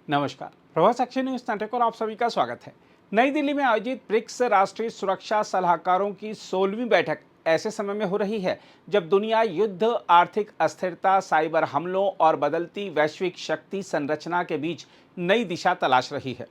नमस्कार। प्रभात साक्षी न्यूज नाटक और आप सभी का स्वागत है। नई दिल्ली में आयोजित ब्रिक्स राष्ट्रीय सुरक्षा सलाहकारों की 16वीं बैठक ऐसे समय में हो रही है जब दुनिया युद्ध, आर्थिक अस्थिरता, साइबर हमलों और बदलती वैश्विक शक्ति संरचना के बीच नई दिशा तलाश रही है।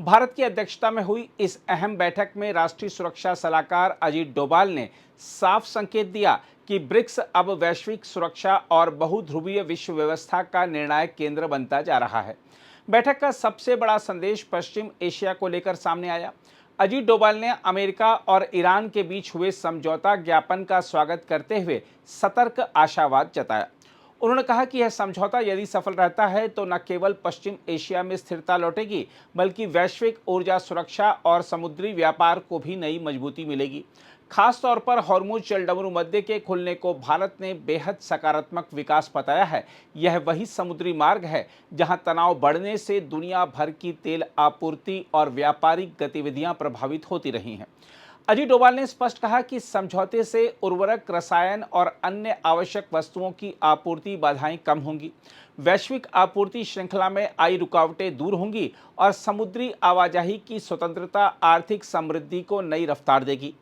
भारत की अध्यक्षता में हुई इस अहम बैठक में राष्ट्रीय सुरक्षा सलाहकार अजीत डोभाल ने साफ संकेत दिया कि ब्रिक्स अब वैश्विक सुरक्षा और बहुध्रुवीय विश्व व्यवस्था का निर्णायक केंद्र बनता जा रहा है। बैठक का सबसे बड़ा संदेश पश्चिम एशिया को लेकर सामने आया। अजीत डोभाल ने अमेरिका और ईरान के बीच हुए समझौता ज्ञापन का स्वागत करते हुए सतर्क आशावाद जताया। उन्होंने कहा कि यह समझौता यदि सफल रहता है तो न केवल पश्चिम एशिया में स्थिरता लौटेगी बल्कि वैश्विक ऊर्जा सुरक्षा और समुद्री व्यापार को भी नई मजबूती मिलेगी। खास तौर पर हॉर्मुज जलडमरू मध्य के खुलने को भारत ने बेहद सकारात्मक विकास बताया है। यह वही समुद्री मार्ग है जहां तनाव बढ़ने से दुनिया भर की तेल आपूर्ति और व्यापारिक गतिविधियां प्रभावित होती रही हैं। अजीत डोभाल ने स्पष्ट कहा कि समझौते से उर्वरक, रसायन और अन्य आवश्यक वस्तुओं की आपूर्ति बाधाएं कम होंगी, वैश्विक आपूर्ति श्रृंखला में आई रुकावटें दूर होंगी और समुद्री आवाजाही की स्वतंत्रता आर्थिक समृद्धि को नई रफ्तार देगी।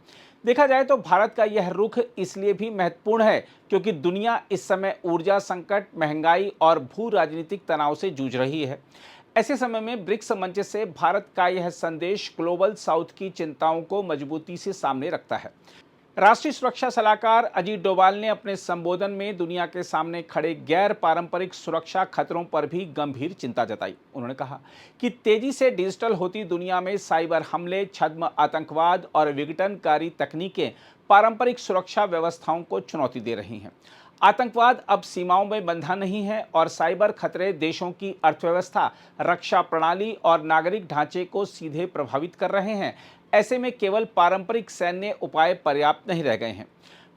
देखा जाए तो भारत का यह रुख इसलिए भी महत्वपूर्ण है क्योंकि दुनिया इस समय ऊर्जा संकट, महंगाई और भू राजनीतिक तनाव से जूझ रही है। ऐसे समय में ब्रिक्स मंच से भारत का यह संदेश ग्लोबल साउथ की चिंताओं को मजबूती से सामने रखता है। राष्ट्रीय सुरक्षा सलाहकार अजीत डोभाल ने अपने संबोधन में दुनिया के सामने खड़े गैर पारंपरिक सुरक्षा खतरों पर भी गंभीर चिंता जताई। उन्होंने कहा कि तेजी से डिजिटल होती दुनिया में साइबर हमले, छद्म आतंकवाद और विघटनकारी तकनीकें पारंपरिक सुरक्षा व्यवस्थाओं को चुनौती दे रही हैं। आतंकवाद अब सीमाओं में बंधा नहीं है और साइबर खतरे देशों की अर्थव्यवस्था, रक्षा प्रणाली और नागरिक ढांचे को सीधे प्रभावित कर रहे हैं। ऐसे में केवल पारंपरिक सैन्य उपाय पर्याप्त नहीं रह गए हैं।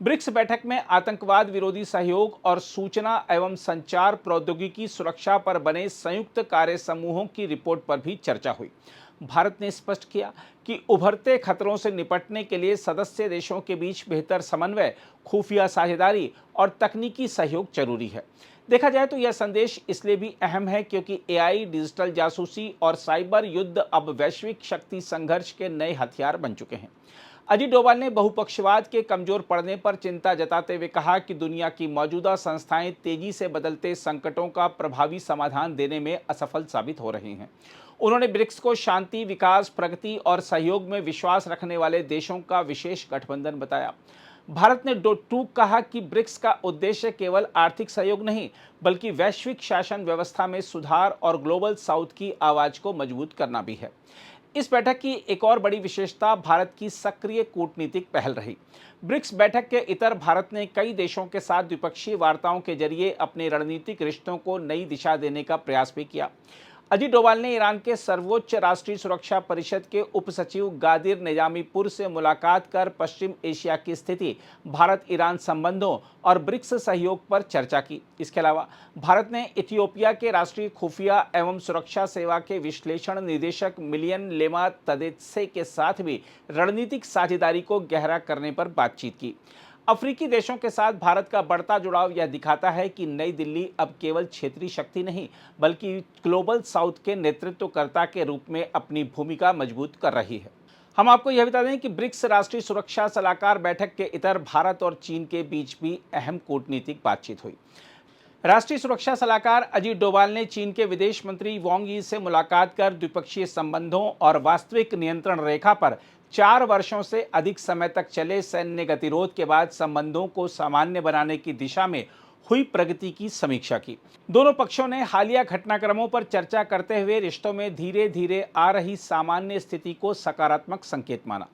ब्रिक्स बैठक में आतंकवाद विरोधी सहयोग और सूचना एवं संचार प्रौद्योगिकी सुरक्षा पर बने संयुक्त कार्य समूहों की रिपोर्ट पर भी चर्चा हुई। भारत ने स्पष्ट किया कि उभरते खतरों से निपटने के लिए सदस्य देशों के बीच बेहतर समन्वय, खुफिया साझेदारी और तकनीकी सहयोग जरूरी है। देखा जाए तो यह संदेश इसलिए भी अहम है क्योंकि एआई, डिजिटल जासूसी और साइबर युद्ध अब वैश्विक शक्ति संघर्ष के नए हथियार बन चुके हैं। अजीत डोभाल ने बहुपक्षवाद के कमजोर पड़ने पर चिंता जताते हुए कहा कि दुनिया की मौजूदा संस्थाएं तेजी से बदलते संकटों का प्रभावी समाधान देने में असफल साबित हो रही हैं। उन्होंने ब्रिक्स को शांति, विकास, प्रगति और सहयोग में विश्वास रखने वाले देशों का विशेष गठबंधन बताया। भारत ने टूक कहा कि ब्रिक्स का उद्देश्य केवल आर्थिक सहयोग नहीं बल्कि वैश्विक शासन व्यवस्था में सुधार और ग्लोबल साउथ की आवाज को मजबूत करना भी है। इस बैठक की एक और बड़ी विशेषता भारत की सक्रिय कूटनीतिक पहल रही। ब्रिक्स बैठक के इतर भारत ने कई देशों के साथ द्विपक्षीय वार्ताओं के जरिए अपने रणनीतिक रिश्तों को नई दिशा देने का प्रयास भी किया। अजीत डोभाल ने ईरान के सर्वोच्च राष्ट्रीय सुरक्षा परिषद के उप सचिव गादिर निजामीपुर से मुलाकात कर पश्चिम एशिया की स्थिति, भारत ईरान संबंधों और ब्रिक्स सहयोग पर चर्चा की। इसके अलावा भारत ने इथियोपिया के राष्ट्रीय खुफिया एवं सुरक्षा सेवा के विश्लेषण निदेशक मिलियन लेमा तदेत्से के साथ भी रणनीतिक साझेदारी को गहरा करने पर बातचीत की। अफ्रीकी देशों के साथ भारत का बढ़ता जुड़ाव यह दिखाता है कि नई दिल्ली अब केवल क्षेत्रीय शक्ति नहीं बल्कि ग्लोबल साउथ के नेतृत्वकर्ता के रूप में अपनी भूमिका मजबूत कर रही है। हम आपको यह बता दें कि ब्रिक्स राष्ट्रीय सुरक्षा सलाहकार बैठक के इतर भारत और चीन के बीच भी अहम कूटनीतिक बातचीत हुई। राष्ट्रीय सुरक्षा सलाहकार अजीत डोभाल ने चीन के विदेश मंत्री वांग यी से मुलाकात कर द्विपक्षीय संबंधों और वास्तविक नियंत्रण रेखा पर 4 वर्षों से अधिक समय तक चले सैन्य गतिरोध के बाद संबंधों को सामान्य बनाने की दिशा में हुई प्रगति की समीक्षा की। दोनों पक्षों ने हालिया घटनाक्रमों पर चर्चा करते हुए रिश्तों में धीरे धीरे आ रही सामान्य स्थिति को सकारात्मक संकेत माना।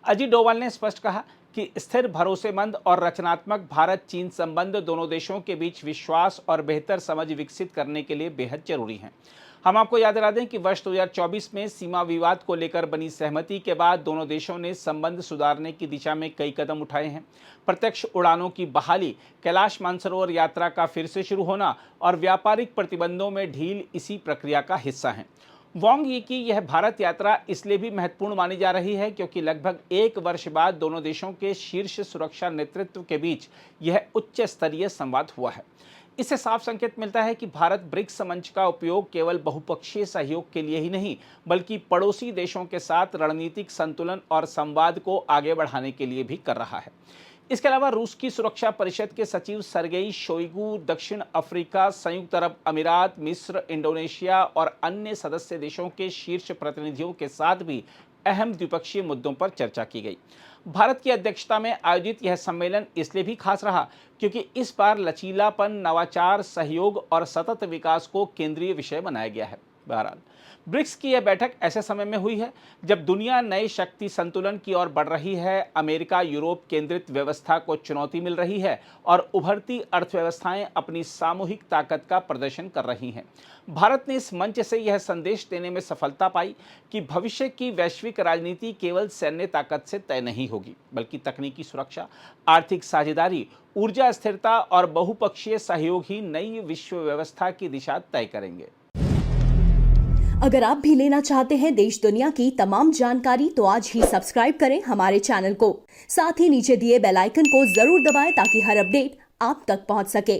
अजीत डोभाल ने स्पष्ट कहा कि स्थिर, भरोसेमंद और रचनात्मक भारत चीन संबंध दोनों देशों के बीच विश्वास और बेहतर समझ विकसित करने के लिए बेहद जरूरी हैं। हम आपको याद दिला दें कि वर्ष 2024 में सीमा विवाद को लेकर बनी सहमति के बाद दोनों देशों ने संबंध सुधारने की दिशा में कई कदम उठाए हैं। प्रत्यक्ष उड़ानों की बहाली, कैलाश मानसरोवर यात्रा का फिर से शुरू होना और व्यापारिक प्रतिबंधों में ढील इसी प्रक्रिया का हिस्सा हैं। वांग यी की यह भारत यात्रा इसलिए भी महत्वपूर्ण मानी जा रही है क्योंकि लगभग 1 वर्ष बाद दोनों देशों के शीर्ष सुरक्षा नेतृत्व के बीच यह उच्च स्तरीय संवाद हुआ है। इससे साफ संकेत मिलता है कि भारत ब्रिक्स मंच का उपयोग केवल बहुपक्षीय सहयोग के लिए ही नहीं, बल्कि पड़ोसी देशों के साथ रणनीतिक संतुलन और संवाद को आगे बढ़ाने के लिए भी कर रहा है। इसके अलावा रूस की सुरक्षा परिषद के सचिव सर्गेई शोइगु दक्षिण अफ्रीका, संयुक्त अरब अमीरात, मिस्र, इंडोनेशिया और अन्य सदस्य देशों के शीर्ष प्रतिनिधियों के साथ भी अहम द्विपक्षीय मुद्दों पर चर्चा की गई। भारत की अध्यक्षता में आयोजित यह सम्मेलन इसलिए भी खास रहा क्योंकि इस बार लचीलापन, नवाचार, सहयोग और सतत विकास को केंद्रीय विषय बनाया गया है। बहरहाल, ब्रिक्स की यह बैठक ऐसे समय में हुई है जब दुनिया नए शक्ति संतुलन की ओर बढ़ रही है, अमेरिका यूरोप केंद्रित व्यवस्था को चुनौती मिल रही है और उभरती अर्थव्यवस्थाएं अपनी सामूहिक ताकत का प्रदर्शन कर रही हैं। भारत ने इस मंच से यह संदेश देने में सफलता पाई कि भविष्य की वैश्विक राजनीति केवल सैन्य ताकत से तय नहीं होगी, बल्कि तकनीकी सुरक्षा, आर्थिक साझेदारी, ऊर्जा स्थिरता और बहुपक्षीय सहयोग ही नई विश्व व्यवस्था की दिशा तय करेंगे। अगर आप भी लेना चाहते हैं देश दुनिया की तमाम जानकारी तो आज ही सब्सक्राइब करें हमारे चैनल को। साथ ही नीचे दिए बेल आइकन को जरूर दबाएं ताकि हर अपडेट आप तक पहुंच सके।